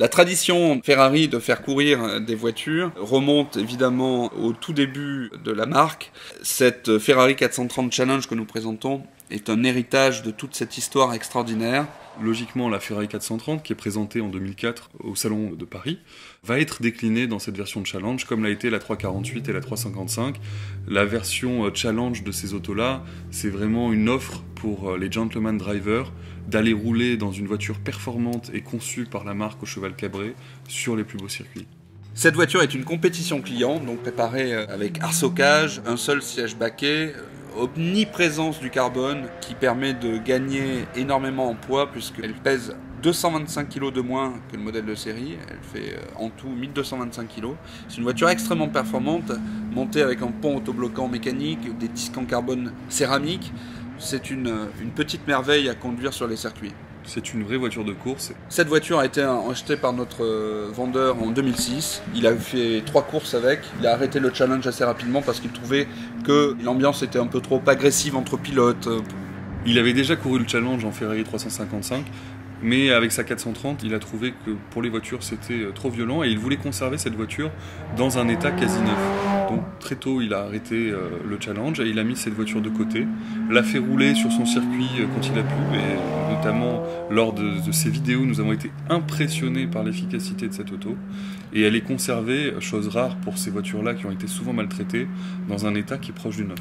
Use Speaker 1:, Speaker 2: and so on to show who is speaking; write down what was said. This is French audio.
Speaker 1: La tradition Ferrari de faire courir des voitures remonte évidemment au tout début de la marque. Cette Ferrari 430 Challenge que nous présentons est un héritage de toute cette histoire extraordinaire.
Speaker 2: Logiquement, la Ferrari 430, qui est présentée en 2004 au Salon de Paris, va être déclinée dans cette version de Challenge, comme l'a été la 348 et la 355. La version Challenge de ces autos-là, c'est vraiment une offre pour les gentleman drivers d'aller rouler dans une voiture performante et conçue par la marque au cheval cabré sur les plus beaux circuits.
Speaker 1: Cette voiture est une compétition client, donc préparée avec arçocage, un seul siège baquet, omniprésence du carbone qui permet de gagner énormément en poids puisqu'elle pèse 225 kg de moins que le modèle de série. Elle fait en tout 1225 kg. C'est une voiture extrêmement performante, montée avec un pont autobloquant mécanique, des disques en carbone céramique. C'est une petite merveille à conduire sur les circuits.
Speaker 2: C'est une vraie voiture de course.
Speaker 1: Cette voiture a été achetée par notre vendeur en 2006. Il a fait 3 courses avec. Il a arrêté le challenge assez rapidement parce qu'il trouvait que l'ambiance était un peu trop agressive entre pilotes.
Speaker 2: Il avait déjà couru le challenge en Ferrari 355, mais avec sa 430, il a trouvé que pour les voitures c'était trop violent et il voulait conserver cette voiture dans un état quasi neuf. Donc très tôt il a arrêté le challenge et il a mis cette voiture de côté, l'a fait rouler sur son circuit quand il a pu, et notamment lors de ces vidéos nous avons été impressionnés par l'efficacité de cette auto, et elle est conservée, chose rare pour ces voitures là qui ont été souvent maltraitées, dans un état qui est proche du neuf.